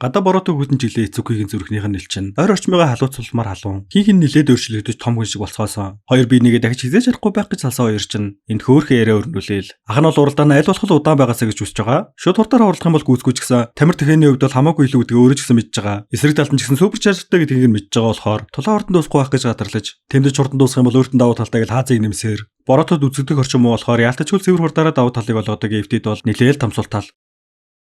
Гадаа бороотой хүлэн жилээ эцүүгийн зүрхнийх нь нэлчин. Ойр орчмыгаа халууцуулмаар халуун. Хин нилээд өөрчлөгдөж том хүн шиг болцоосоо. Хоёр бие нэгэ дахиж хизээж чадахгүй байх гэж салсан хоёр чинь энд хөөхөн яриа өрнүүлээл. Ах нь бол уралдаан аль болох удаан байгаасаа гэж хүсэж байгаа. Шууд хурдаар орлох юм бол гүйцгүйч гэсэн тамир тэхэний хувьд бол хамаагүй илүү гэдгийг өөрөө ч гэсэн мэдж байгаа. Эсрэг талд нь ч гэсэн суперчаржтай гэдгийг нь мэдж байгаа болохоор тулаан хурдан дуусахгүй байх гэж гадарлаж тэмдэж хурдан дуусах юм бол өөртөө давуу талтай гэж хаазыг нэмсээр бороотод үзэгдэх орчин муу болохоор яалтч хөл цэвэр хурдаараа давуу талыг олгодог эвтэд бол нэлээл тамсуултал.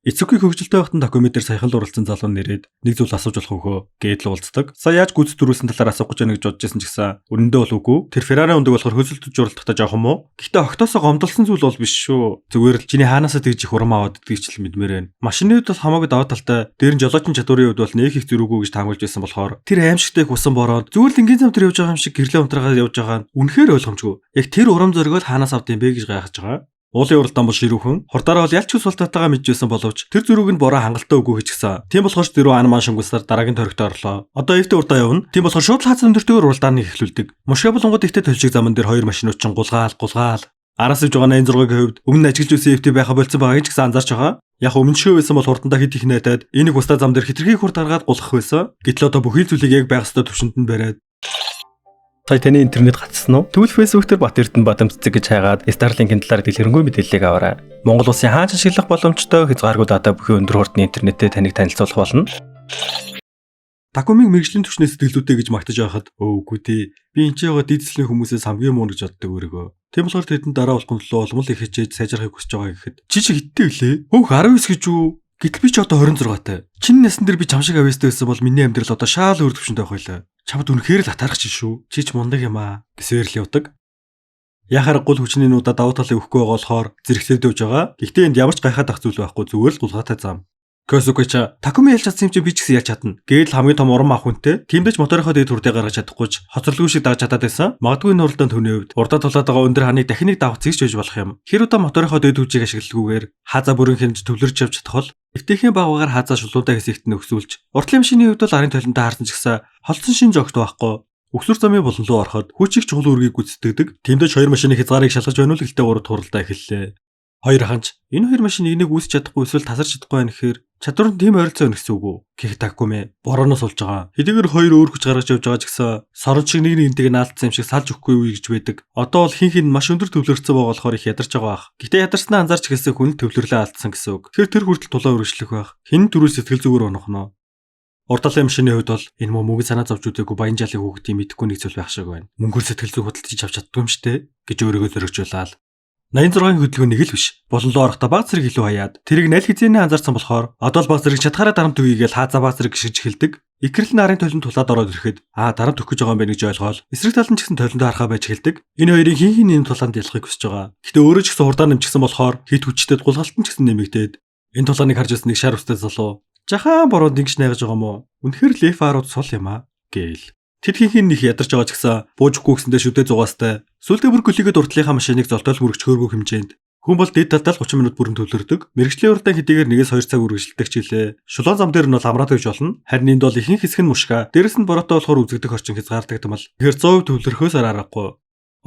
Эцэггүй хөгжилтэй байхад документэр саяхан л уралцсан залуу нэрээд нэг зүйл асууж болох хөө гэдэл уулздаг. Сая яаж гүйц төрүүлсэн талаар асуух гэж байна гэж бодож байсан ч гэсэн үнэндээ бол үгүй. Тэр Феррари ундаг болохоор хөлсөлдөж уралдахдаа жоохон муу. Гэхдээ октоосоо гомдолсон зүйл бол биш шүү. Зүгээр л чиний хаанасаа тэгж их урам аваад идгийг ч л мэдмээр байна. Машины хувьд бол хамаагүй даваа талтай. Дээр нь жолоочны чадварын хувьд бол нэг их зэрүүгүү гэж таамаглаж байсан болохоор тэр аимшигтэй хүсэн бороод зүгээр л энгийн зам дээр явж байгаа юм шиг гэрлээ унтраагаад явж байгаа нь үнэхээр ойлгомжгүй. Яг тэр урам зориг л хаанаас авд юм бэ гэж гайхаж байгаа. Уулын уралдаан бол ширүүхэн. Хурдаараа бол ялч хүс болтоотойгоо мэджсэн боловч тэр зүрүүг нь бороо хангалттай үгүй хийчихсэн. Тийм болохоор дөрөв анман шангуусаар дараагийн төрөгт орлоо. Одоо эвтэ урдаа явна. Тийм болохоор шууд хаацсан өндөртөөр уралдааныг эхлүүлдэг. Мушга болонгууд ихтэй төлшиг заман дээр хоёр машинууд чинь гулгаал. Араас иж байгаа 86-гийн хувьд өмнө ажиглаж үсэн эвтэ байха болцсон байгаа гэж гэсэн анзаарч байгаа. Яг өмнө шөө байсан бол хурдандаа хэд их найтаад энийг устаа зам дээр хитрхи хурд гаргаад гулгах байсан. Гэтэл одоо бүхий зүйлийг яг байх ёстой төвшөнд нь бариад сая таны интернет гацсан уу? Тэгвэл Facebook дээр Бат Эрдэнэ Бадам цэцэг гэж хайгаад Starlink-ийн талаар дэлгэрэнгүй мэдээллийг аваарай. Монгол улсын хаан ашиглах боломжтой хязгааргүй дата бүхий өндөр хурдны интернеттэй таныг танилцуулах болно. Такумиг мэрэгжлийн түвшний сэтгэлдүүтэй гэж магтаж байхад үгүй дээ. Би энэ ч яга дийдслийн хүмүүсээс хамгийн муу гэж боддог өөрийгөө. Тийм болохоор тэдэнд дараа болохын тулд улмал их хичээж сайжрахыг хүсэж байгаа гэхэд чи хиттэй үлээ. Хөөх 19 гэж үү? Гэтэл би ч одоо 26-тай. Чиний насн дээр би чам шиг авьяастай байсан бол миний амьдрал одоо шаал өөр төвшөнд байх байлаа. Чамд үнэхээр л атаарах чинь шүү. Чи ч мундаг юм аа. Гэсээр л явдаг. Яхаар гол хүчний нуудаа давуу талыг өгөхгүй байгаа болохоор зэрэгцээд явж байгаа. Гэхдээ энд ямар ч гайхаад ах зүйл байхгүй зүгээр л гулгаатай зам. Көсөкөч Такуми ялж чадсан юм чи би ч гэсэн ялж чадна. Гээл хамгийн том урам авах хүнтэй. Тиймдээ ч моторынхоо дээд хүрдээ гаргаж чадахгүй ч хоцорлгүй шиг дагж чадаад байсан. Магадгүй энэ уралдаанд түүний хувьд урдаа тулаад байгаа өндөр ханыг дахиныг давах зэгч байж болох юм. Хэр удаа моторынхоо дээд хүчийг ашигладаггүйгээр хаазаа бүрэн хинж төвлөрч явж чадах бол эвтэйхэн багваагаар хаазаа шулуудаа хэсэгт нь өксүүлж уртлын машины хувьд бол арын толонтой харсан ч гэсэн холцсон шинж огт байхгүй. Өксүр замын болон руу ороход хүчийг чухал үргийг гүйцэтгэдэг. Тиймдээ хоёр машины хязгаарыг шалгаж байна уу гэлтэй урд хуралдаа эхэллээ. Хоёр ханч энэ хоёр машин нэгнийг үүсч чадахгүй эсвэл тасарч чадахгүй байх гэхээр чадвар нь тийм ойролцоо өнөсөн үг үү? Гэх Такуми борооноос болж байгаа. Хэдийгээр хоёр өөр хүч гаргаж явж байгаа ч гэсэн сорон шиг нэг нэгнтэйг наалдсан юм шиг салж өгөхгүй юу гэж байдаг. Одоо бол хин маш өндөр төвлөрсөн байгаа болохоор их ядарч байгаа бах. Гэтэ ядарснаа анзаарч хэлсэн хүн төвлөрлөө алдсан гэсэн үг. Тэр хүртэл тулаа өргөжлөх байх. Хин төрөл сэтгэл зүгээр унахнаа. Урд талын машины хувьд бол энэ мөнгө санаа зовж үзээгүй баян жалын хүүхдийн мэдэхгүй нэг зүйл байх шиг байна. Мөнгөөр сэтгэл зүйн худалдаж авч чаддгүй юм штэ гэж өөрийгөө зоригжуулаад 86-ийн хөдөлгөөн нэг л биш. Болонлоо орохдоо баг зэрэг илүү хаяад тэрийг аль хэзээний анзаарсан болохоор одоо л баг зэрэг чадхаараа дарамт өгийгээл хаазаа баг зэрэг гიშгэж эхэлдэг. Ихрэл нарын толинд тулаад ороод ирэхэд дарамт өгөх гэж байгаа юм байна гэж ойлгоол. Эсрэг тал нь ч гэсэн толинд харахаа байж эхэлдэг. Энэ хоёрын хин энэ тулаанд ялахыг хүсэж байгаа. Гэтэ өөрөө ч гэсэн хурдаа нэмчихсэн болохоор хит хүчтэй гулгалтан ч гэсэн нэмэгдээд энэ тулааныг харж ирсэн нэг шар устай залуу жахан бороод ингэж найгаж байгаа мó. Үнэхээр л F10-ууд сул юм аа гээл. Тэдхийнх нь их ядарч байгаа ч гэсэн буужгүй гэсэндээ шүдэ зугаастай. Сүлдээ бүр гөлийгэд уртлынхаа машиныг золтоол мөрөгч хөөргөх хэмжээнд. Хүн бол дэд талдаа 30 минут бүрэн төвлөрдөг. Мэргэжлийн уралдаан хэдийгээр 1-2 цаг үргэлжилдэг ч илээ. Шулуун зам дээр нь бол амраад гэж болно. Харин энд бол ихэнх хэсэг нь мушга. Дээрэс нь бороотой болохоор үзэгдэх орчин хязгаардаг юм бол. Тэгэхээр 100% төвлөрөхөөс аргагүй.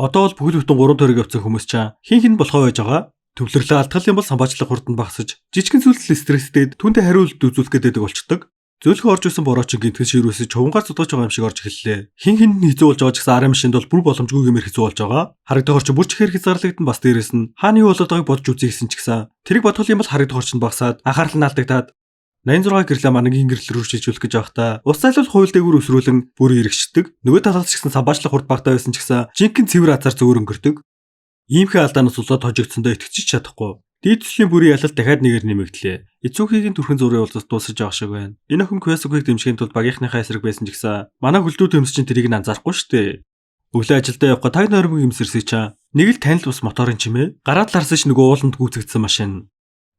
Одоо бол бүхэл бүтэн 3 төрөг явцсан хүмүүс чаа. Хин болохоо байж байгаа. Төвлөрлөө алдгал юм бол самбаачлах хурдан багасж, жижигхэн зүйлсэл стресстэд түүнтэй хариулт үзүүлэх гэдэг болчдөг. Зөөлхөн орж исэн борооч гинтгэн ширүүсэж чувангаар цудгаж байгаа юм шиг орж эхэллээ. Хин хэзээ болж байгаа ч гэсэн арын машинд бол бүр боломжгүй гэмээр хэзээ болж байгаа. Харагдах орчин бүр ч ихээр хязгаарлагдсан бас дээрэс нь хааны юу болоод байгааг бодж үзье гэсэн ч гэсэн тэрийг бодвол юм бол харагдах орчин багасаад анхаарал нь алдагдаад 86 гэрлээ манагийн гэрэл рүү шилжүүлэх гэж байхдаа ус зайлуул хууль дээгүүр өсрүүлэн бүр эргэждэг. Нөгөө талаас ч гэсэн самбаачлах хурд багтаа байсан ч гэсэн жинхэнэ цэвэр азар зөөр өнгөрдөг. Иймхэн алдаанаас улаад хожигдсондоо итгэж чадахгүй. Дээд төслийн бүрийн ялалт дахиад нэгээр нэмэгдлээ. Эцүүхийн түрхэн зургийн уулзалт дуусаж байгаа шиг байна. Энэ охин Квесугийг дэмжихийн тулд багийнхныхаа эсрэг байсан ч гэсэн манай хөлдөө төмс чинь тэрийг нь анзаарахгүй штэ. Өглөө ажилдаа явах таг нойрмог юмсэрсэй чаа. Нэг л танил бус моторын чимээ. Гараад ларсан ш нөгөө ууланд гүйцэгдсэн машин.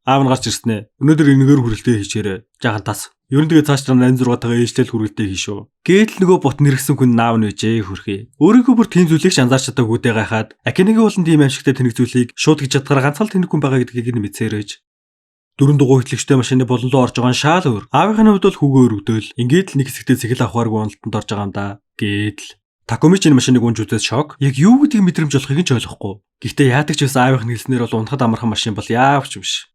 Аав нь гарч ирсэн ээ. Өнөөдөр энэгээр хүрэлтээ хийчээрэй. Жаахан тас. Ер нь тэгээ цааш 86-тайгаа ээжлэл хүрэлтээ хийшөө. Гээдл нөгөө бот нэргсэн хүн наав нь үжээ хөрхий. Өөрийнхөө бүр тийм зүйлийг ч анзаарч чадаагүй дэ гайхаад Акиныгийн уулын тийм аимшигтай тэнэг зүйлийг шууд гэж ядгаар ганцхан тэнэг хүн байгаа гэдгийг нь мэдсээрэж. Дөрөв дугуй хөтлөгчтэй машины болонлоо орж байгаа нь шаал өөр. Аавынхны хувьд бол хүүгээ өргөдөөл. Ингээд л нэг хэсэгтээ сэхэл авахааргүй уналтанд орж байгаа юм да. Гээдл. Такуми ч энэ машиныг унж үзээд шок. Яг юу гэдгийг мэдрэмж болохыг нь ч ойлгохгүй. Гэхдээ яадаг ч байсан аавынх нь хэлснээр бол унахад амархан машин бол яавч биш.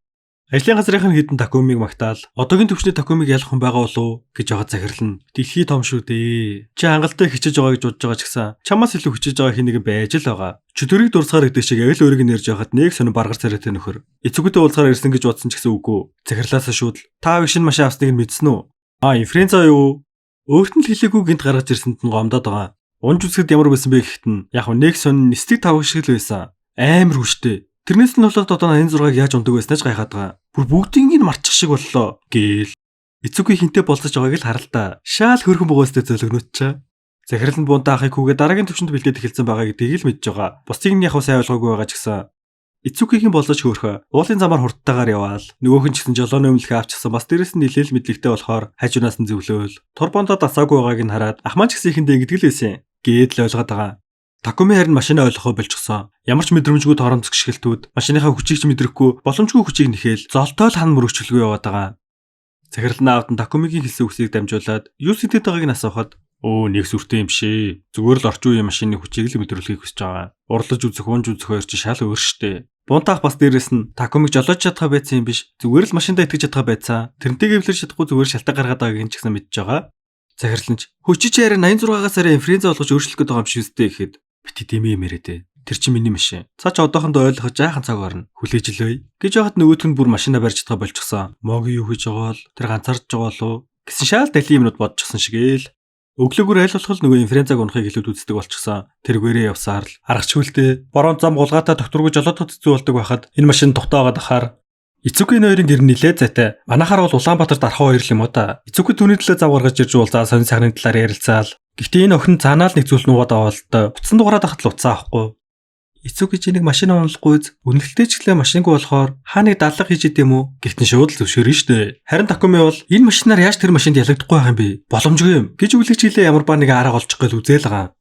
Ажлын газрынх нь хідэн Такумиг магтаал одоогийн төвчний Такумиг ялах хүн байгаа болов гэж байгаа захирлна. Дэлхий том шүү дээ. Чи хангалттай хичээж байгаа гэж бодож байгаа ч гэсэн чамаас илүү хичээж байгаа хин нэгэн байж л байгаа. Чөтөрийг дурсахаар гэдэг шиг яг л өөрийг нэрж яхад нэг сонир баргар царайтай нөхөр. Эцэгтэй уулзахаар ирсэн гэж бодсон ч гэсэн үгүй. Захирлаасаа шууд та шинэ машин авсныг нь мэдсэн үү? Инфлюенса юу? Өөрт нь л хэлээгүй гинт гаргаж ирсэнд нь гомдоод байгаа. Унж үсгэд ямар байсан бэ гэхэд нь яг нэг сонир нэстэг тавх шиг л байсан. Амар хүчтэй. Тэрнээс нь болоод одоо 86-ыг яаж ундаг байснаа ч гайхаад байгаа. Бүр бүгдийг нь марчих шиг боллоо гээл. Эцэггүй хинтээ болцож байгааг л харал та. Шаал хөрхөн богоостой зөлгнөт чаа. Захирал нь буунтаа ахыг хүүгээ дараагийн төвчөнд бэлдээд эхэлсэн байгаа гэдгийг л мэдж байгаа. Бусдыг нь яг сайн ойлгоогүй байгаа ч гэсэн эцэггүйгийн болож хөөрхөө уулын замаар хурдтайгаар яваал. Нөгөөх нь ч гэсэн жолооны өмнөх авчихсан бас дээрэс нь нилээл мэдлэгтэй болохоор хажуунаас нь зөвлөөл. Турбондоо дасаагүй байгааг нь хараад ахмаа ч гэсэн ихэндээ ингэдэг л байсан. Гээд л ойлгоод байгаа. Такуми харин машинаа ойлгохоо болчихсон. Ямар ч мэдрэмжгүй торонц гიშгэлтүүд машиныхаа хүчийг ч мэдрэхгүй боломжгүй хүчийг нэхэл золтой л хан мөрөгчлгүй яваад байгаа. Захирал нь аавд нь Такумигийн хэлсэн үгсийг дамжуулаад юу сэтэд байгааг нь асуухад нэг сүртэй юм шээ. Зүгээр л орчин үеийн машины хүчийг л мэдрүүлэхийг хүсэж байгаа. Урлаж үзэх, унж үзэх хоёр чи шал өөр штэ. Бунтаах бас дээрэс нь Такумиг жолоож чадхаа байсан юм биш. Зүгээр л машиндаа итгэж чадхаа байцаа. Тэрнтэйг эвлэрч чадахгүй зүгээр шалтгаан гаргаад байгааг нь ч гэсэн мэдж байгаа. Захирал нь хүчиж харин 86-аас арай инфлюенса болгож өөрчлөх гээд байгаа юм шиг үстэй гэхэд бити дэмий мэрэтэ. Тэр чинь миний машин. Цаа ч одоохондоо ойлгох жаахан цаг орно. Хүлээж илвэ. Гэж яхад нөгөөдг нь бүр машинаа барьж чадхаа болчихсон. Мог юу хийж байгаа л тэр ганцаарч байгаа лу гэсэн шаал далийн юмнууд бодчихсон шигээл. Өглөөгөр аль болох нөгөө инфлюензаг унахыг илүүд үздэг болчихсон. Тэргээрээ явсаар л аргачлалтэй борон зам гулгаатай докторгүй жолоодод зүй болдог байхад энэ машин тогтоогоод ахаар эцэггүй нхоёрын гэр нилээ зайтай. Манайхаар бол Улаанбаатар дарах хоёр л юм уу та. Эцэггүй түүний төлөө зав гаргаж ирж уулзаа сонин сайхны талаар ярилцаал. Гэхдээ энэ охин цаанаал нэг зүйл нуугаад аваа л та. Утсан дугаараад ахад л уцаа авахгүй. Эцэг гэж нэг машин уналахгүй үнэлтэйч гэлээ машингүй болохоор хаа нэг дадлага хийж идэм үү? Гэхдээ шууд л зөвшөөрнө штэ. Харин Такуми бол энэ машинаар яаж тэр машинд ялагдахгүй байгаа юм бэ? Боломжгүй юм. Гэж үглэж гэлээ ямар ба нэг арга олчих гээл үзээл байгаа.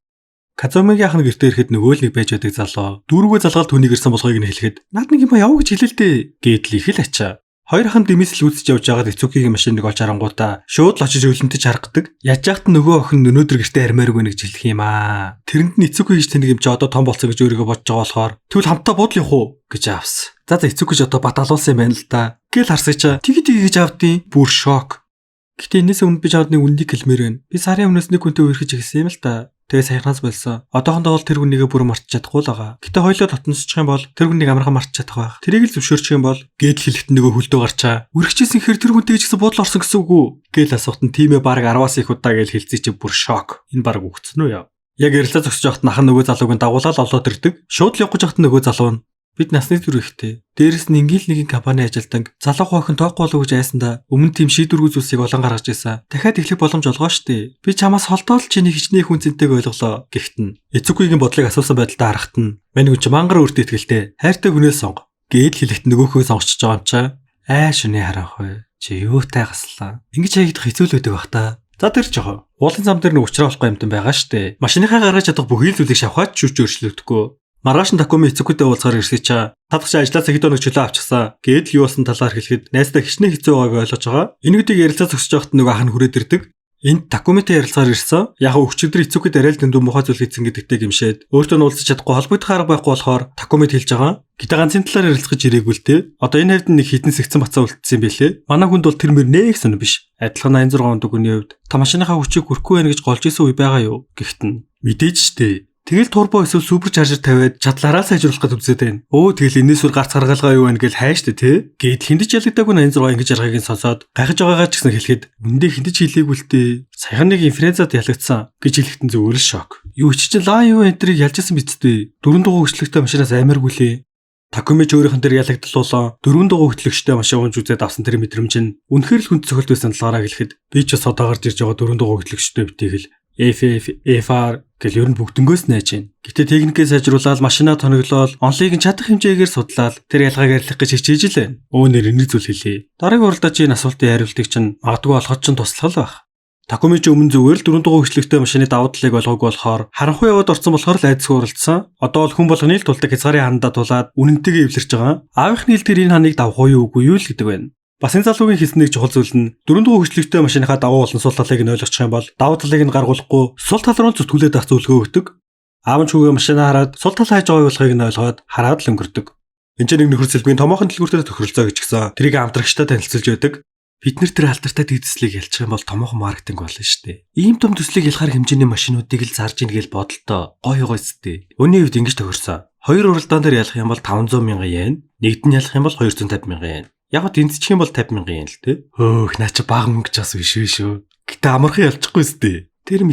Казумигийн ахны гэртээ ирэхэд нөгөө л нэг байж байдаг залуу. Дүүргөө залгаал түүнийг ирсэн болохыг нь хэлэхэд наад нэг юм яв гэж хэлэлдэ гэдэл их л ачаа. Хоёр ахын дэмэсэл үүсэж явж байгаад эцүүгийн машиныг олж харангуудаа шууд л очиж өвлөнтөж харгадаг. Яаж яахт нөгөө охин өнөөдөр гэртээ армааргүй нэг жилдэх юм аа. Тэрэнд нь эцүүг гэж тэнэг юм чи одоо том болсон гэж өөрийгөө бодож байгаа болохоор тэгвэл хамтаа буудал явах уу гэж аавс. За эцүүг гэж одоо бат алуулсан юм байна л да. Гэл харсачаа тгий гэж аавдیں۔ Бүр шок. Гэтэ энэс өмнө би чамд нэг үндийг хэлмээр байна. Би сарын өмнөөс нэг хүнтэй үерхэж ирсэн юм л та. Тэгээ саяхнаас болсон. Одоохондоо бол тэр хүнийгээ бүр мартч чадахгүй л байгаа. Гэтэ хоёлоо дотносчих юм бол тэр хүнийг амархан мартч чадах байх. Тэрийг л зөвшөөрчих юм бол гээд хэлэхэд нөгөө хөлдөө гарчаа. Үргэжсэн хэр тэр хүнтэй ч гэсэн буудал орсон гэсэн үг үү? Гээл асуухт нь тимээ баг 10-аас их удаа гээл хэлцээ чи бүр шок. Энэ баг үгцэн үү яа. Яг ярилцаа зогсож байхад нахан нөгөө залууг нь дагуулаад олоод ирдэг. Шууд л явах гэж байхад нөгөө залуу нь бид насны зүрх ихтэй. Дээрээс нь ингээл нэгэн компани ажилтан залуу хойхон тоохгүй болов гэж айсандаа өмнө тийм шийдвэргүй зүйлсийг олон гаргаж ирсэн. Дахиад эхлэх боломж олгоо штэ. Би чамаас холдоод чиний хичнээн хүн зэнтэйг ойлголоо гэхтэн. Эцэггүйгийн бодлыг асуусан байдалтай харахад нь мань хүн чи мангар өөртөө ихтэй. Хайртай хүнээс сонго. Гээд хэлэхэд нөгөөхөө сонгочж байгаа юм чаа. Шүний харанх вэ. Чи юутай гаслаа. Ингэж хаягдах хэцүү л байдаг бах та. За тэр жоо. Уулын зам дээр нэг уучраа болохгүй юмтан байгаа штэ. Машиныхаа гаргаж чадах бүхий л зүйлийг шавхаач чүрч өөрчлөгдөхгүй. Маргааш нь Такуми эцэггүйтэй уулзахаар ирсэж чаа. Тадагч ажилласаа хэд өнөг чөлөө авчихсан. Гээд л юу болсон талаар хэлэхэд найздаа хичнээн хэцүү байгааг ойлгож байгаа. Энэ гэдгийг ярилцаа зогсож байхад нөгөө ах нь хүрээд ирдэг. Энд Такумитэй ярилцахаар ирсэн. Яг өчигдөр эцэггүйд арай л дэндүү мухай зүйл хийсэн гэдэгтэй гимшээд өөртөө нь уулзах чадахгүй холбогдох арга байхгүй болохоор Такумид хэлж байгаа. Гэтэ ганцын талаар ярилцах гэж ирээгүй л дээ. Одоо энэ хавьд нэг хитэн сэгцэн бацаа үлдсэн байлээ. Манай хүнд бол тэр мөр нэг сонь биш. Адилхан 86 онд үгний хувьд та машиныхаа хүчийг хүрхгүй байх гэж голж исэн үе байгаа юу гэхтэн. Мэдээж штэ. Тэгэл турбо эсвэл супер чаржер тавиад чадлаараа сайжруулах гэж үзээд байна. Тэгэл энэс үр гарц гаргалгаа юу вэ гэж хайштай те. Гээд хиндэж ялагдаагүй 86 ингэж яргагийг сонсоод гайхаж байгаагаа ч гэсэн хэлэхэд үндэ хиндэж хэлээгүй л дээ. Саяхан нэг инфлюензад ялагдсан гэж хэлэхдээ зөвөр л шок. Юу ч чинь лаа юу энтрийг ялжсэн биз дээ. 4 дугаар хөчлөгтэй машинаас амаргүй лээ. Такуми ч өөрийнх нь тэр ялагдталуулаа 4 дугаар хөтлөгчтэй машин унж үзээд авсан тэр мэдрэмж нь үнэхээр л хүнд цохилт байсан талаараа хэлэхэд би ч бас одоо гарч ирж байгаа 4 дугаар хөтлөгчтэй битгий л FR гэл ер нь бүгднгөөс найж байна. Гэтэ техникээ сайжруулаад машинаа тоноглоод онлыг нь чадах хэмжээгээр судлаад тэр ялгааг арилгах гэж хичээж л байна. Нэр нэг зүйл хэлье. Дараагийн уралдааж энэ асуултын хариултыг чинь магадгүй олоход чинь туслах байх. Такуми ч өмнө зүгээр л 4 дугаар хөчлөгтэй машины давуу талыг ойлгоогүй болохоор харанхуй яваад орсон болохоор л айдсгүй уралдсан. Одоо бол хүн болгоны л тулдаг хязгаарын хандаа тулаад үнэнтэйгээ эвлэрч байгаа. Аавынхны хэлдгээр энэ ханыг давах уу үгүй юу л гэдэг байна. Бас энэ залуугийн хэлснэг чухал зүйл нь 4 дугаар хөчлөгтэй машиныхаа давуу болон сул талыг нь ойлгочих юм бол давуу талыг нь гаргуулахгүй сул тал руу зүтгүүлээд авах зөвлөгөө өгдөг. Аав нь хүүгээ машинаа хараад сул тал хайж байгаа болохыг нь ойлгоод хараад л өнгөрдөг. Энд чинь нэг нөхөр сэлбийн томоохон дэлгүүртээ тохиролцоо гэж гисэн. Тэрийг амтрагчтай танилцуулж байдаг. Бид нэр тэр алдартай дэдслийг ялчих юм бол томоохон маркетинг болно шүү дээ. Ийм том төслийг ялахар хэмжээний машинуудыг л зарж ийн гэж бодолтой. Гоё сте. Өнөө үед ингэж тохирсон. Хоёр уралдаан дээр ялах юм бол 500 мянган йен, нэгд нь ялах юм бол 250 мянган йен. Яг гоо тэнцчих юм бол 50 мянган йен л дээ. Хөөх наа чи бага мөнгө ч бас биш шүү. Гэтэ амархан ялчихгүй сте. Тэр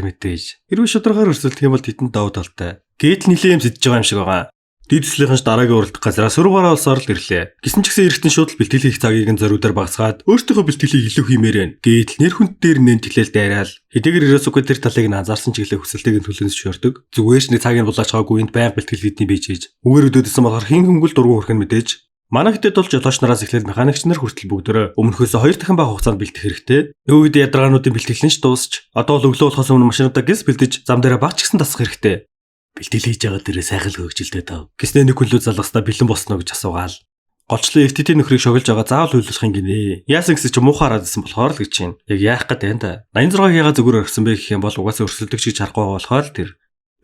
мэдээж. Хэрвээ шударгаар өрсөлдөх юм бол тэдэнд давуу талтай. Гэтэл нилээн юм сэтж байгаа юм шиг байгаа. Дэдслийнхэн ч дараагийн уралдах газраас сургаараа улсаар л ирлээ. Гисэн ч гэсэн эргэтэн шууд л бэлтгэл хийх цагийг нь зориудаар багасгаад өөртөөхөө бэлтгэлийг илүү хиймээр байна. Гэтэл нэр хүнд дээр нэн тэлэл дайраал. Хэдийгээр Иросуке тэр талыг нь анзаарсан ч гэлээ хүсэлтэйг нь төлөөс шөрдөг. Зүгээр ч нэг цагийг булаач хаагүй энд байнга бэлтгэл хийдний бийж хийж. Үгээр өдөөдсөн болохоор хин хөнгөл дургуун хүрхэн мэдээж. Манай хэдэд бол жолооч нараас эхлээд механикч нар хүртэл бүгдөө өмнөхөөс 2 дахин бага хугацаанд бэлтэх хэрэгтэй. Нөгөө үед ядаргаануудын бэлтгэл нь ч дуусч одоо л өглөө болохоос өмнө машинуудаа гис бэлдэж зам дээрээ багч гисэн тасах хэрэгтэй. Бэлтгэл хийж байгаа дээрээ сайхан л хөгжилтэй тав. Гиснээ нэг хүнлүү залгастай бэлэн босноо гэж асуугаал. Голчлон FTT нөхрийг шоглож байгаа заавал хөлөөлөх юм гинэ. Яасан гэсэн чи муухай хараад исэн болохоор л гэж чинь. Яг яах гээд байна да. 86-ыг яга зүгээр орхисон бэ гэх юм бол угаасаа өрсөлдөг чиг харахгүй болохоор л тэр.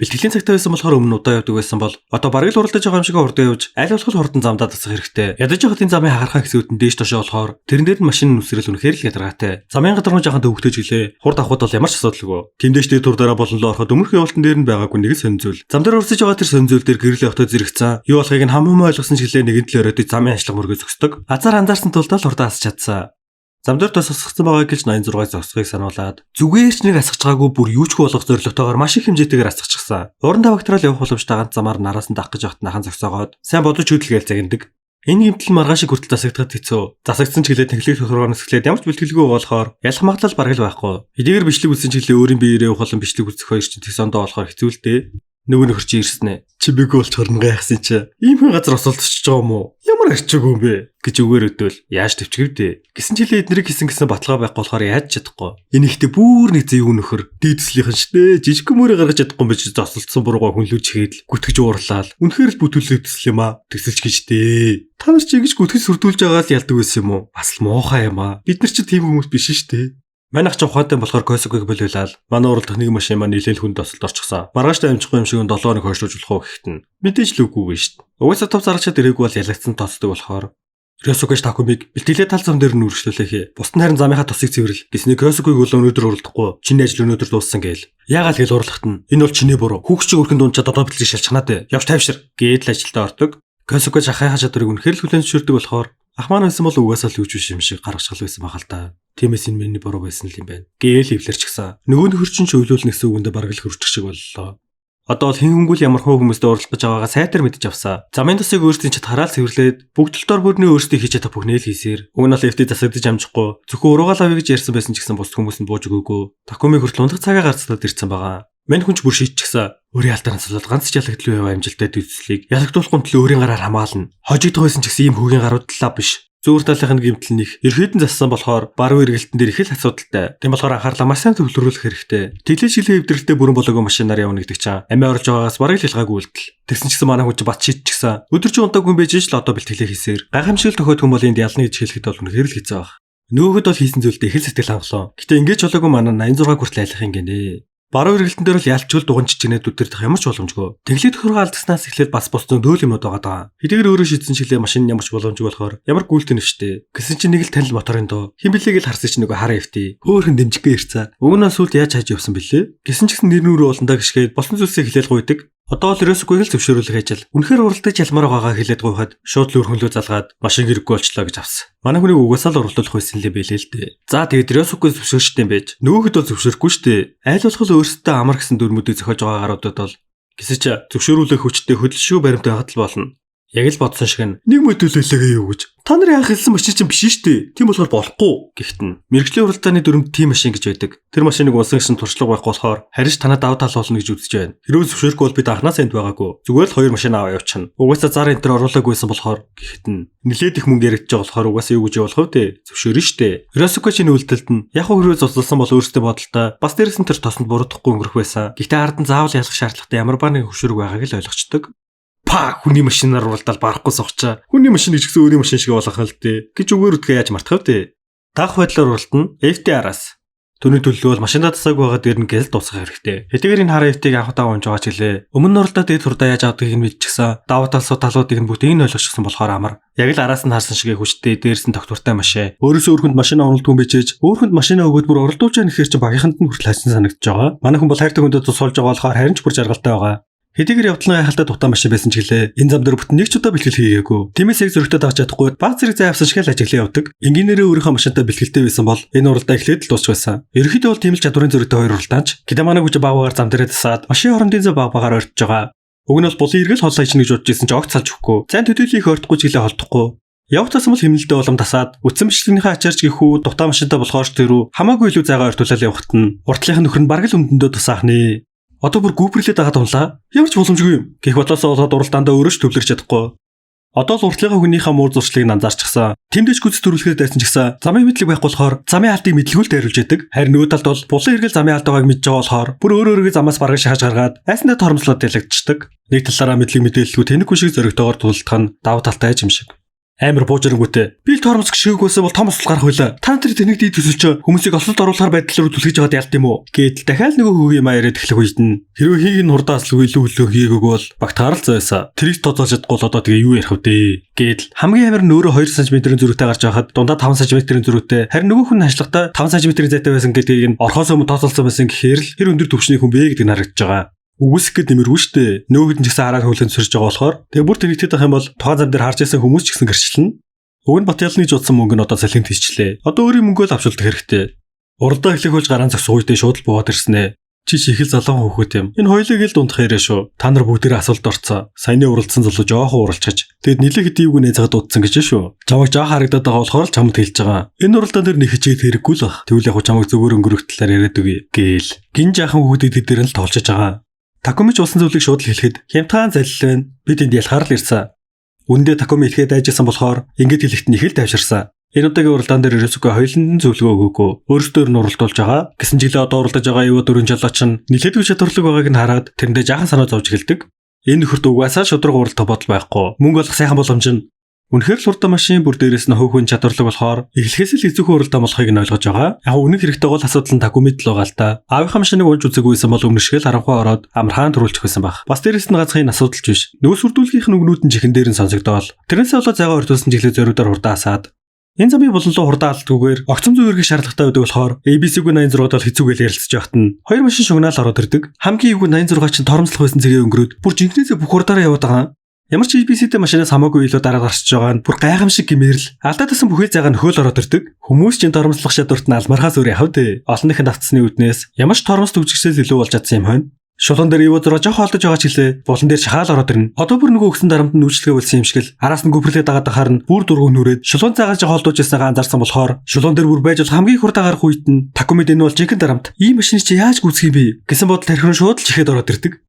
Бэлтгэлийн цагтаа байсан болохоор өмнө удаа явдаг байсан бол одоо бараг л уралдаж байгаа юм шиг урдаа явж аль болох хурдан замдаа тасах хэрэгтэй. Ядаж явах энэ замын хагархаа хэсгүүд нь дээш дошоо болохоор тэрэн дээр нь машин нүсрэл үнэхээр л ядаргаатай. Замын гадаргуу жаахан төвөгтөж гэлээ. Хурд авахд бол ямар ч асуудалгүй. Тэмдээч дээр тур дараа болонлоо ороход өмнөх явалтан дээр нь байгаагүй нэг сонзүүл. Зам дээр урсаж байгаа тэр сонзүүл дээр гэрэл явахтаа зэрэгцэн. Юу болохыг нь хамаагүй ойлгосон ч гэлээ нэгэн төлөөр өдөө замын ажлах мөргөө зөксдөг. Азар анзаарсан тул тал хурдан асч чадсан. Зам дээр тосгоцсон байгаа гэж 86-аас зогсохыг сануулад зүгээр ч нэг асгаж байгаагүй бүр юучгүй болох зорилготойгоор маш их хэмжээтэйгээр асгачихсан. Уран давагтрал явах боломжтой ганц замаар нараас нь дах гэж явахт нахан зогсоогоод сайн бодож хөдөлгээл загиндаг. Энэ гэмтэл маргааш их хүртэл засагдахад хэцүү. Засагдсан ч гэлээ тэнхлэг тохиргооноос эхлээд ямар ч бэлтгэлгүй болохоор ялах магадлал бараг л байхгүй. Хэдийгээр бичлэг үзсэн ч гэлээ өөрийн биеэрээ ухаалan бичлэг үзэх хоёр чинь тэгсондоо болохоор хэцүү л дээ. Нөгөө нөхөр чи ирсэн ээ. Чи бэг болж хорн гайхсан чи. Ийм хэн газар осолдчихж байгаа юм уу? Ямар арчаагүй юм бэ? Гэж үгээр өдөөл. Яаж төвчгөвдөө. Гисэн жилийн эднэрийг хийсэн баталгаа байхгүй болохоор яаж чадахгүй. Энэ ихтэй бүр нэг зэв нөхөр дийдслийнхэн штэ. Жижиг мөрөө гаргаж чадахгүй юм биш зосолдсон бурууга хүнлүүж ихэд л гүтгэж уурлаа. Үнэхээр л бүтүүлэгдсэн юм аа. Тэсэлж гэж дээ. Та нар чи ингэж гүтгэж сүрдүүлж байгаа л ялдаг байсан юм уу? Бас л муухай юм аа. Бид нар чи тийм хүмүүс биш штэ. Манайх ч ухаантай болохоор Косокыг болиулаад манай уралдах нэг машин маань нэлээд хүнд тосолд орчихсон. Маргааштай амжихгүй юм шиг 7 хоног хойшлуулж болох уу гэхтэн. Мэдээж л үгүй шүү дээ. Угаасаа топ зарагчаа дэрэггүй бол ялагдсан тооцдог болохоор Косокэж Такумиг бэлтгэлээ тал зам дээр нь үргэлжлүүлэхээ. Бусдын харин замынхаа тосыг цэвэрл. Гэснээр Косокыг бол өнөөдөр уралдахгүй. Чиний ажил өнөөдөр дууссан гээл. Яагаад л уралдахт нь энэ бол чиний буруу. Хүүхчиг өрхөнд унчаад одоо бэлтгэж шалчнаа дээ. Явж тайвшир. Гээд л ажилдаа ордог. Косокэж ахайхаа чадварыг үнэхээр л хүлээн зөвшөөрдөг болохоор ах маань байсан бол угаасаа л үгүй юм шиг гаргачгал байсан байгаа л та. Тиймээс энэ миний буруу байсан л юм байна. Гээл эвлэрч гисэн. Нөгөө нөхөр чинь чөөлүүлнэ гэсэн үгэндээ бараг л хөрчих шиг боллоо. Одоо бол хэн хөнгөл ямар хөө хүмүүстэй уралдаж байгаагаа сайтар мэдж авсан. Замын тосыг өөрсдийн чад хараал цэвэрлээд бүгд толдоор бүрний өөрсдөө хийж чадах бүхнээ л хийсээр. Уг нь бол FT засагдаж амжихгүй. Зөвхөн уруугаал авъя гэж ярьсан байсан ч гэсэн бус хүмүүс нь бууж өгөөгүй. Такуми хүртэл ундах цагаа гарцлаад ирсэн байгаа. Мань хүнч бүр шийдчихсэн. Өөрийн алдаанаас болоод ганц ч ялагдал байв амжилттай дүйцлийг ялагдуулахгүй төлөө өөрийн гараар хамгаална. Хожигдох байсан ч гэсэн ийм хүүгийн гарууд талаа биш. Зүүр талынх нь гэмтэл нэх ерхийдэн зассан болохоор баруун эргэлтэн дээр их л асуудалтай. Тийм болохоор анхаарлаа маш сайн төвлөрүүлэх хэрэгтэй. Тэглэж шилээ эвдрэлтэй бүрэн болоогүй машинаар явна гэдэг чинь амиа орж байгаагаас бараг л ялгаагүй үйлдэл. Тэгсэн ч гэсэн манай хүн бат шийдчихсэн. Өдөр чи унтаагүй байж л одоо бэлтгэлээ хийсээр. Гайхамшигт тохиод хүн бол энд ялна гэж хэлэхэд бол үнэхээр л хэцүү баг. Нөгөөд бол хийсэн зүйлдээ их л сэтгэл хангалуун. Гэтэ ингэж болоогүй манай 86 хүртэл айлах юм гинэ. Баруун эргэлтэн дээр л ялчул дуган чичнээд үдэрдэх ямар ч боломжгүй. Тэнхлэг тохиргоо алдснаас эхлээд бас бусдын дөөл юмуд байгаа даа. Хэдийгээр өөрөө шийдсэн чилээ машин ямар ч боломжгүй болохоор ямар гүйлтэн нэвштэй. Гэсэн чинь нэг л танил моторын доо. Хин блийг л харсан чинь нөгөө хараа FT. Хөөхөн дэмжигээ ирцээ. Өгнөөс сүлд яаж хайж явсан бэлээ? Гэсэн ч гэсэн нэр нүрээ болондоо гიშгээд болсон зүйлсээ хэлэл гуйдаг. Одоо л Иросукыг л зөвшөөрүүлэх ажил. Үнэхээр уралдаж ялмаар байгаагаа хэлээд гуйхад шууд л өрхөнлөө залгаад машин хэрэггүй болчлоо гэж авсан. Манай хүнийг угаасаа л уралдуулах байсан л байлээ л дээ. За тэгээд Иросукыг зөвшөөрчтэй юм байж. Нөгөөд бол зөвшөөрөхгүй шүү дээ. Айл болох л өөрсдөө амар гэсэн дүрмүүдийг зохиож байгаа гаруудад бол гисэж зөвшөөрүүлэх хүчтэй хөдөлшөө баримттай хадл болно. Яг л бодсон шиг нэг мэдүүлэлээгээ юу гэж. Та нарын анх хэлсэн машин чинь биш шүү дээ. Тийм болохоор болохгүй гэхтэн. Мэргэжлийн уралдааны дүрмд тийм машин гэж байдаг. Тэр машиныг унсан гэсэн туршлага байхгүй болохоор харин ч танаа давуу тал болно гэж үзэж байна. Хэрвээ зөвшөөрөхгүй бол бид анханаас энд байгаагүй. Зүгээр л хоёр машин аваа явчихна. Угаасаа зар энэ төр оруулаагүйсэн болохоор гэхтэн. Нилээд их мөнгө яригдж байгаа болохоор угаасаа юу гэж явуулах вэ? Зөвшөөрнө шүү дээ. Иросукачийн үйлдэлд нь яг хэрвээ цуцлсан бол өөрсдөө бодолтой бас дээрээс нь тэр тосонд буруудахгүй өнгөрөх байсан. Гэхдээ ард нь заавал ялах шаардлагатай ямар ба нэг хөшөрөг байгааг л ойлгочдөг. Па хүний машинаар уралдаал барахгүй сохчоо. Хүний машин гэж гэсэн өөрийн машин шиг болох л дээ. Гэж үгээр үтгээ яаж мартах вэ? Таах байдлаар уралдана FTR-аас. Түүний төлөө бол машиндаа тасаагүй байгаа дээр нь гэл дуусгах хэрэгтэй. Хэдийгээр энэ хар эвтийг анх удаа унж байгаа ч гэлээ. Өмнө нь уралдаа дээд хурдаа яаж авдгийг нь мэдчихсэн. Даваа талсуу талуудыг нь бүгдийг нь ойлгочихсон болохоор амар. Яг л араас нь харсан шиг хүчтэй дээрс нь тогтвортой машин. Өөрөөсөө өөрхөнд машинаа уналдгүй бичээж өөрхөнд машинаа өгөөд бүр уралдуулж яах гэхээр чи багийнханд нь хүртэл хайсан санагдаж байгаа. Манай хүн бол хайртай хүндэд тус болж байгаа болохоор харин ч бүр жаргалтай байгаа. Хэдийгээр явдлын гайхалтай дутаа машин байсан ч гэлээ. Энэ зам дээр бүтэн нэг ч удаа бэлтгэл хийгээгүй. Тиймээс яг зөрөгтэй давж чадахгүй баг зэрэг зай авсан шиг л ажиглаа явдаг. Инженерээ өөрийнхөө машинтай бэлтгэлтэй байсан бол энэ уралдаа эхлээд л дуусч байсан. Ерөнхийдөө бол тийм л чадварын зөрөгтэй хоёр уралдаанч. Гэтэ манай хүч багаар зам дээрээ тасаад машин хоорондын зай багаар ойртож байгаа. Уг нь бол булын эргэл хоолой чинь гэж бодож ирсэн ч огт салж өгөхгүй. Зайн төдийлийг ойртохгүй ч гэлээ холдохгүй. Явтасан бол хэмнэлтэд улам тасаад үтсэн бичлэгнийхээ ачаарч гихүү дутаа машинтай болохоор ч тэрүү хамаагүй илүү зайгаа ойртуулаад явахт нь уртлынхын нөхөр нь бараг л өмдөндөө тусаах нэ. Одоо бүр гүүпрлээд байгаа тунлаа. Ямар ч боломжгүй юм. Гэх бодлосоо болоод уралдаандаа өөрөө ч төвлөрч чадахгүй. Одоо л уртлынхаа хүнийхээ муур зуршлыг анзаарчихсан. Тэмдэж гүц төрүүлэхээр дайсан ч гэсэн замын мэдлэг байхгүй болохоор замын алдыг мэдлгүүл дайруулж яадаг. Харин нөгөө талд бол булан эргэл замын алд байгааг мэдж байгаа болохоор бүр өөрөө замаас бараг шахаж гаргаад айсандаа тормслоод ялагдчихдаг. Нэг талаараа мэдлэг мэдээлэлгүй тэнэггүй шиг зоригтойгоор тулдах нь даваа талтай юм шиг. Амар буужрэнгүүтээ. Би л тормос гიშгээгүйсэн бол том осол гарах байлаа. Та нар тэнэг дий төсөлч хүмүүсийг осолд оруулахар байдал руу түлхэж яваад ялт юм уу? Гээд дахиад нөгөө хүүгийн маяараа тэглэх үед нь хэрвээ хийг нь хурдаас л илүү хийгээг бол багтаар л зойсоо. Тэрийг тооцоолж чадахгүй бол одоо тэгээ юу ярих вэ? Гээд хамгийн амар нь өөрөө 2 см-ийн зөрүүтэй гарч байхад дундаа 5 см-ийн зөрүүтэй. Харин нөгөө хүн хашлагтаа 5 см-ийн зайтай байсан гэдгийг нь орхоос өмнө тооцоолсон байсан гэхээр л хэр өндөр төвчний хүн бэ гэдэг нь харагдаж байгаа. Үгүйсэх гээд нэмэргүй шүү дээ. Нөгөөд нь ч гэсэн хараад хөлөнд сэрж байгаа болохоор тэгээ бүр тэнэгтэй байх юм бол тухайн зам дээр харж байсан хүмүүс ч гэсэн гэрчлэн. Уг нь Батялны жуудсан мөнгө нь одоо салхинд хийчлээ. Одоо өөрийн мөнгөө л авчулдаг хэрэгтэй. Уралдаа эхлэх болж гараан зогсох үедээ шууд л буугаад ирсэн ээ. Чи их л залан хөөхөт юм. Энэ хоёулыг л дундах яриа шүү. Та нар бүгдээрээ асуулт орцоо. Саяны уралдсан залуу жоохон уралчиж. Тэгэд нилээ хэд юуг нээзгээд дуудсан гэж шүү. Чамайг жаа харагдаад байгаа болохоор л чамд хэлж байгаа. Энэ уралдаан дээр нэг хичээд хэрэггүй л баг. Тэгвэл яг чамайг зөвөр өнгөрөх талаар яриад үгүй гээл. Гин жаахан хүүхдүүд эдгээр нь л тоолчиж байгаа. Такумич улсан зүйлийг шууд л хэлэхэд хямдхан залил байна. Бид энд ялхаар л ирсэн. Үндэ Такуми ихэд айжсан болохоор ингэж хэлэхэд нь их л тайвширсан. Энэ удаагийн уралдаан дээр ерөөсөө хоёуланд нь зөвлөгөө өгөөгүй. Өөрсдөө нь уралдуулж байгаа. Гэсэн жилээ одоо уралдаж байгаа юу дөрвөн жолооч нь нэлээдгүй чадварлаг байгааг нь хараад тэрэндээ жаахан санаа зовж эхэлдэг. Энэ нөхөрт угаасаа шудраг уралдах бодол байхгүй. Мөнгө олох сайхан боломж нь. Үнэхээр л хурдан машин бүр дээрээс нь хөөхөн чадварлаг болохоор эхлэхээс л эзүүхэн уралдаан болохыг нь ойлгож байгаа. Яг үнэн хэрэгтэй гол асуудал нь Такумид л байгаа л да. Аавынхаа машиныг унж үзэгүйсэн бол өмнө шиг л 10 ороод амархан төрүүлчих байсан баг. Бас дээрээс нь ганцхан асуудалч биш. Нөгөө сүрдүүлгийнх нь өгнүүд нь чихэн дээр нь сонсогдоол. Тэрнээсээ болоод зайгаа өртүүлсэн жилээ зориудаар хурдан асаад. Энэ замын болонлоо хурдан алддгүйгээр огцом зүй өргөх шаардлагатай байдаг болохоор ABC-г 86-д бол хэцүүгээл ярилцж явахт нь хоёр машин шугнаал ороод ирдэг. Хамгийн эвгүй 86 чинь торомслох байсан цэгээ өнгөрөөд бүр жинхнээсээ бүх хурдаараа яваад байгаа. Ямар ч ABC-тэй машинаас хамаагүй илүү дараа гарч байгаа нь бүр гайхамшиг гэмээрл. Алдаадсан бүхэл зайгаа нөхөөл ороод ирдэг. Хүмүүс чинь торомслох шатварт нь алмархаас өөр яхав дээ. Олон нэхэнд автсны үднээс ямар ч торомс төвжгсээс илүү болж чадсан юм байна. Шулуун дээр ивэ зураг жоох олдож байгаа ч хэлээ. Булан дээр шахаал ороод ирнэ. Одоо бүр нөгөө өгсөн дарамт нь үйлчлэгээ болсон юм шиг л араас нь гүпрлээд байгаа харна. Бүр дургуун нүрээд шулуун цагаар жоох олдож байснаа анзаарсан болохоор шулуун дээр бүр байж бол хамгийн хурдан гарах үед нь Такумид энэ бол жинхэнэ дарамт. Ийм машин чи яаж гүйцэх юм бэ гэсэн бодол тархин шууд л чихээд ороод ирдэг.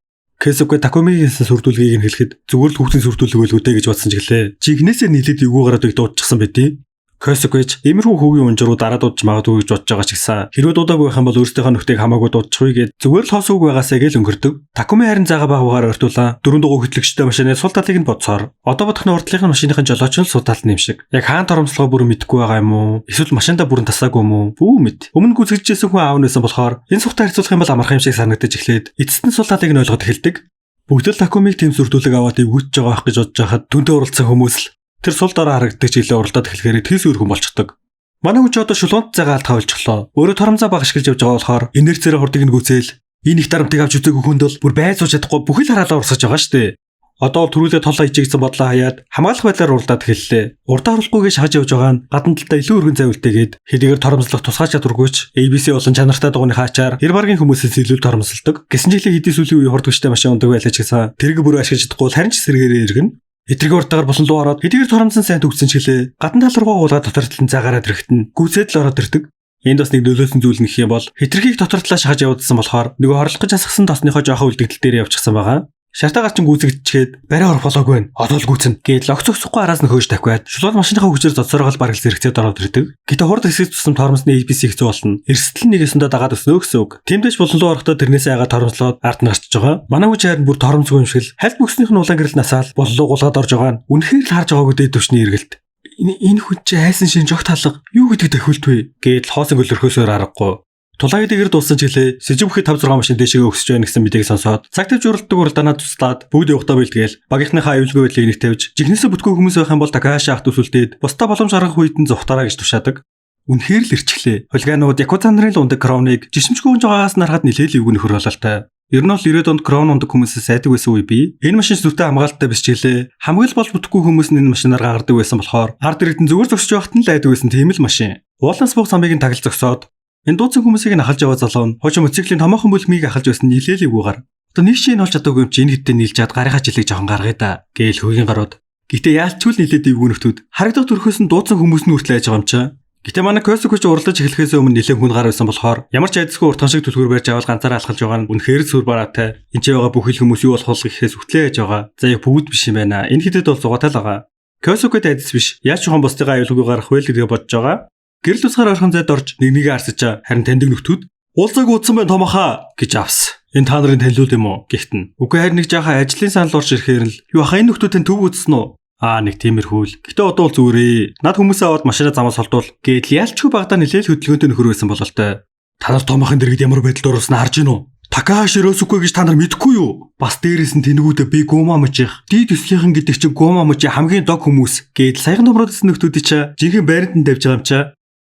Кэсүгэ Такумигийн сүрдүүлгийг нь хэлэхэд зүгээр л хүүхдийн сүрдүүлэг л үдэ гэж бодсон ч гэлээ. Жигнэсээ нийлээд эвгүй гараад их дуудчихсан байдیں۔ Кэсүгэж эмэрхүү хүүгийн унжруу дараа дуудаж магадгүй гэж бодож байгаа ч гэсэн хэрвээ дуудаагүй байх юм бол өөрсдийнхөө нөхдөйг хамаагүй дуудчихвээ гэж зүгээр л хоос үг байгаасаа гэл өнгөрдөг. Такуми харин заага багуугаар ойртуулаа. Дөрөв дугуй хөтлөгчтэй машины сул талыг нь бодсоор одоо бодохны урдлынхын машиныхын жолооч нь сул талд нь юм шиг. Яг хаан торомслогоо бүрэн мэдэхгүй байгаа юм уу? Эсвэл машиндаа бүрэн тасаагүй юм уу? Бүү мэд. Өмнө гүцгэжсэн хүн аав нь байсан болохоор энэ сухтаа харьцуулах юм бол амархан юм шиг санагдаж эхлээд эцэст нь сул талыг нь ойлгоод эхэлдэг. Бүгд л Такумиг тэм сүрдүүлэг аваад ивгүйж байгаа байх гэж бодож байхад түнтэй уралдсан хүмүүс л тэр сул дараа харагддаг жилээ уралдаад эхлэхээр тэс өрхөн болчихдог. Манай хүч одоо шулуунт цагаал тавилжглоо. Өөрөө торомзаа баг ашиглаж явж байгаа болохоор инерцээр хурдыг нь гүцээл энэ их дарамтыг авч үзээгүй хүнд бол бүр байц сууж чадахгүй бүхэл хараалаа урсгаж байгаа штэ. Одоо түрүүлээ толоо ичигсэн бодлоо хаяад хамгаалах байдлаар уралдаад эхэллээ. Урдаа оруулахгүйгээ шахаж явж байгаа нь гадна талдаа илүү өргөн завилтайгээд хэдийгээр торомслох тусгай чадваргүйч ABC болон чанартай дугууны хаачаар хэр баргийн хүмүүсээс илүү торомсолдог. Гэсэн жилийн хэдийн сүүлийн үе хурдгчтай машин ундаг байлаа ч гэсэн тэрэг бүр ашиглаж чадахгүй харин ч сэргээрээ иргэн. Этрэг урдаагаар болон луу ороод хэдийгээр торомсон сайн төгссөн ч гэлээ. Гадна тал руу уулаад дотор талын цагаараа ирэхтэн гүцээд л ороод ирдэг. Энд бас нэг нөлөөсөн зүйл нэх юм бол хитрхийг дотор талаа шахаж явуулсан болохоор нөгөө хорлох гэж асгасан тосныхоо жоохон үлдэгдэл дээр явчихсан байгаа. Шартаа гарчин гүйцэгдчихэд барай орох болоогүй байна. Одоо л гүйцэн. Гээд логц өгсөхгүй араас нь хөөж тавхиад шулуун машиныхаа хүчээр зодсоргол бараг зэрэгцээд ороод ирдэг. Гэтэ хурд хэсэг тусам торомсны ABC хэцүү болно. Эрсдэл нэг ёсондоо дагаад өснө гэсэн үг. Тэмдэж болонлоо орохдоо тэрнээсээ ягаад торомслоод ард нь гарчиж байгаа. Манай хүч харин бүр торомсгүй юм шиг л хальт бүкснийх нь улаан гэрэл насаал боллоо гулгаад орж байгаа нь үнэхээр л харж байгаагүй дээд төвчний эргэлт. Энэ хүн чи айсан шин жогт хаалга юу гэдэг тахилт вэ? Гээд хоосон гөлөрхөөсөөр аргагүй. Тулааг дэгэр дууссан ч гэлээ Сэжүбхи 5-6 машин дэшегээ өгсөж байна гэсэн мэдээг сонсоод цагтав журалдаг уралдаанаа туслаад бүгд явахдаа бэлтгээл багийнхныхаа аюулгүй байдлыг нэг тавьж жигнэсээ бүтггүй хүмүүс байх юм бол Такаши ахт төсөлдөөд бусдаа боломж гаргах үед нь зугтараа гэж тушаадаг. Үнэхээр л ирчихлээ. Хулиганууд Якуза нарын л ундаг Кроуныг жишмжгүй жаагаас нарахад нэлээд ливгүй нөхөр бололтой. Ер нь бол 90-ад онд Кроун ундаг хүмүүсээс сайдаг байсан үе бий. Энэ машин зүртэй хамгаалалттай биш ч гэлээ. Хамгийн бол бүтггүй хүмүүс нь энэ машинаар гаргадаг байсан болохоор ард иргэдэн зүгээр зогсож байхад нь л айдаг байсан тийм л машин. Ууланс буух самбыг нь таглаж зогсоод энэ дууцсан хүмүүсийг нь ахалж яваа залуу нь хожим моциклийн томоохон бүлгмийг ахалж байсан нилээлэгүйгээр. Одоо нэг шин олж чадаагүй юм чи энэ хэдтэй нийлж чад гарынхаа жилиг жоохон гаргая да гээл хөгийн гарууд. Гэтэ яалчгүй нилээд ивгүй нөхдүүд харагдах төрхөөс нь дууцсан хүмүүс нь хүртэл айж байгаа юм чи. Гэтэ манай Косокоч урлаж эхлэхээс өмнө нэлээд хүн гар байсан болохоор ямар ч айдасгүй уртхан шиг түлхүүр барьж аваад ганцаараа алхалж байгаа нь үнэхээр сүр бараатай. Энд ч байгаа бүх хил хүмүүс юу болох вэ гэхээс үтлээ яаж байгаа. За яг бүгд биш юм байна. Энэ хэдэд бол зугаатай л байгаа. Косокод айдас биш. Яаж жоохон бусдыгаа аюулгүй гарах вэ гэдгээ бодож байгаа. Гэрэл тусгаар орхон зайд орж нэгийг арсаж харин таньдаг нөхдүүд уулзааг уудсан байна томохоо гэж авс. Энэ та нарын танилуул юм уу гэхтэн. Үгүй харин нэг жаахан ажлын санал орж ирэхээр л юу хаа энэ нөхдүүд тань төв үзсэн үү? Нэг тиймэрхүүл. Гэтэ одоо бол зүгээрээ. Над хүмүүсээ аваад машинаа замаас холдвол гэдэл ялчгүй багтаа нэлээд хөдөлгөөнтэй нөхөр байсан бололтой. Та нар томоохон дэргэд ямар байдалд оролцсноо харж гинөө. Такаши Росүкэ гэж та нар мэдэхгүй юу? Бас дээрээс нь тэнэгүүдээ би Гума мужих. Дид төслийнхэн гэдэг чинь Гума мужи хамгийн дог хүмүүс. Гэдэл саяхан номроод ирсэн нөхдүүдийн чаа жинхэнэ байранд нь давж байгаа юм чаа.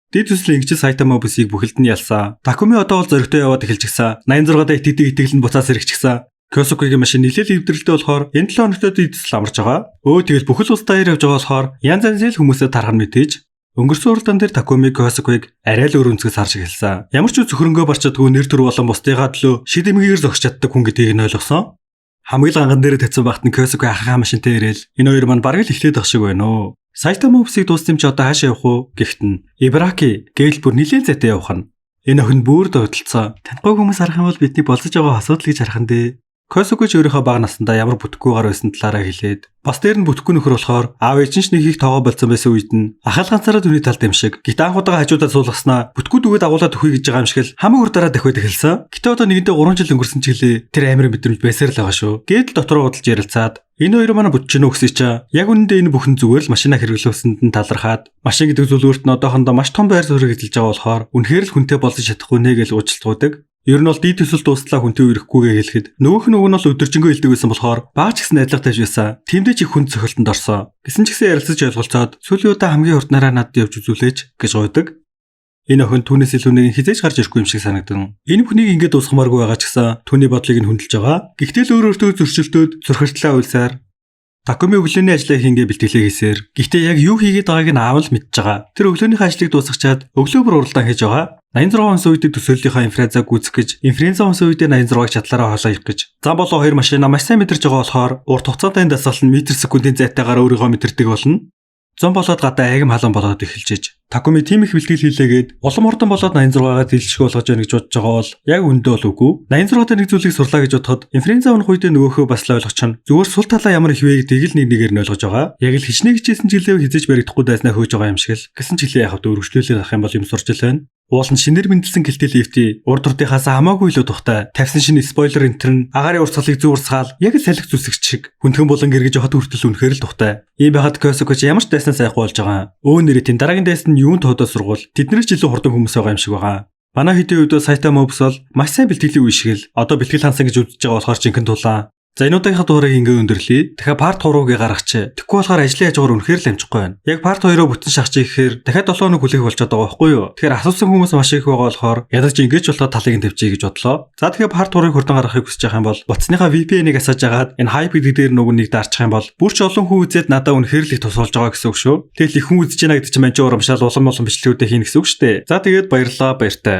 Дид төслийн ингэж Сайтама бүсийг бүхэлд нь ялсан. Такуми одоо бол зоригтой яваад эхэлж гисэн. 86 даа итгэл нь буцаас сэрэгчсэн. Косокигийн машин нэлээд эвдрэлтэй болохоор энэ 7 хоногт дийдсэл амарч байгаа. Тэгэл бүхэл улс даяар явж байгаа болохоор янз янзын хүмүүсээ тархан мэдээж өнгөрсөн уралдаан дээр Такуми Косокиг арай л өөр өнцгөөс харж эхэлсэн. Ямар ч зөвхөрөнгөө барчдаггүй нэр төр болон бусдыгаа төлөө шид эмгээр зогсож чаддаг хүн гэдгийг нь ойлгосон. Хамгийн ганган дээр тавьсан багт нь Косоки ахаа машинтай ирээл энэ хоёр маань бараг л эхлээд ах шиг байна уу. Сайтама бүсийг дууссан ч одоо хаашаа явах уу гэхтэн Ибраки гээл бүр нилээн зайтай явах нь. Энэ охин бүр дойдолцоо. Танихгүй хүмүүс харах юм бол бидний болцож байгаа асуудал гэж харах нь дээ. Косокоч өөрийнхөө бага наснда ямар бүтэхгүй гар байсан талаараа хэлээд бас дээр нь бүтэхгүй нөхөр болохоор аав ээж нь ч нэг их тоогоо болцсон байсан үед нь ахаал ганцаараа түүний талд юм шиг гит анхудаага хажуудаа суулгаснаа бүтэхгүй дүүгээд агуулаад өхөй гэж байгаа юм шиг л хамаг ур дараа дахиад эхэлсэн. Гэтэ одоо нэгэндээ 3 жил өнгөрсөн ч гэлээ тэр амир мэдрэмж байсаар л байгаа шүү. Гэдэл дотроо удалж ярилцаад энэ хоёр манай бүтэж гэнэ өгсөй чаа. Яг үнэндээ энэ бүхэн зүгээр л машина хэрэглүүлсэнд нь талархаад машин гэдэг зүйлүүрт нь одоохондоо маш том байр суурь эзэлж байгаа болохоор үнэхээр л хүнтэй болж чадахгүй нэ гэж уучлалгуудаг. Ер нь бол дид төсөл дуустлаа хүнтэй үерэхгүйгээ хэлэхэд нөгөөх нь нь бол өдөржингөө хэлдэг байсан болохоор баач гэсэн найдлага тавьж байсан. Тэмдэж их хүн цохилтонд орсон. Гэсэн ч гэсэн ярилцаж ойлголцоод сүүлийн удаа хамгийн урднараа надад явж үзүүлээч гэж гуйдаг. Энэ охин түүнээс илүү нэг хизээж гарч ирэхгүй юм шиг санагдан. Энэ бүхнийг ингэж дуусгамааргүй байгаа ч гэсэн түүний бодлыг нь хүндэлж байгаа. Гэхдээ л өөр өөртөө зөрчилдөөд зөрхөртлөө уйлсаар Такуми өглөөний ажлаа хийнгээ бэлтгэлээ хийсээр. Гэхдээ яг юу хийгээд байгааг нь аав л мэдж байгаа. Тэр өглөөнийхөө ажлыг дуусгачаад өглөө бүр уралдаан хийж байгаа. 86 онс үед төсөөллийнхаа инфляцийг гүйцэх гэж, инфлюенса онс үед 86-ыг чадлаараа хоолоо явах гэж. Зам болоо хоёр машина маш сайн мэдэрч байгаа болохоор урт хугацаатай дасгал нь метр секундын зайтайгаар өөрийгөө мэдэрдэг болно. Зам болоод гадаа агим халуун болоод эхэлжээж. Такуми тийм их бэлтгэл хийлээгээд улам хурдан болоод 86-гаа дэлшгүй болгож яах гэж бодож байгаа бол яг үндэ бол үгүй. 86-тай нэг зүйлийг сурлаа гэж бодоход инфлюенса унах үед нөгөөхөө бас л ойлгоч чана. Зүгээр сул талаа ямар их вэ гэдгийг л нэгээр нь ойлгож байгаа. Яг л хичнээн хичээсэн жилээ хизэж баригдахгүй дайснаа хөөж байгаа юм шиг л. Гэсэн ч хэлээ яхад өргөжлүүлээд авах юм бол юм сурч л байна. Уул нь шинээр мэндэлсэн гэлтэй лифти урд урдынхаас хамаагүй илүү тухтай. Тавьсан шинэ спойлер энтер нь агаарын урсгалыг зүү урсгаал яг л салхи зүсгч шиг хүндхэн болон гэргэж хот хүртэл үнэхээр л тухтай. Ийм байхад Косокоч ямар ч дайснаа сайхгүй болж байгаа. Нэрээ тэн дараагийн дайсан нь юунд тоодоо сургуул. Тэднээс ч илүү хурдан хүмүүс байгаа юм шиг байгаа. Манай хэдийн үед Сайтама бүс бол маш сайн бэлтгэлийн үе шиг л. Одоо бэлтгэл хансан гэж үзэж байгаа болохоор жинхэнэ тулаан. За энүүдийнхээ дуурайг ингээ өндөрлөе. Тэгэхээр part 3-ыг гаргачих. Тэгэхгүй болохоор ажлын хажуугаар үнэхээр л амжихгүй байна. Яг part 2-оо бүтэн шахчих гэхээр дахиад 7 хоног хүлээх болчиход байгаа байхгүй юу? Тэгэхээр асуусан хүмүүс маш их байгаа болохоор ядаж ингэж болоо талыг нь тавьчихъя гэж бодлоо. За тэгэхээр part 3-ыг хурдан гаргахыг хүсэж байгаа юм бол утасныхаа VPN-ыг асааж агаад энэ hype гэдэг дээр нөгөө нэг дарчих юм бол бүр ч олон хүн үзээд надад үнэхээр л их тусалж байгаа гэсэн үг шүү. Тэгэл их хүн үзэж байна гэдэг чинь маньч урамшаал улам бичлэгүүдээ хийнэ гэсэн үг шүү дээ. За тэгээд баярлалаа баяртай.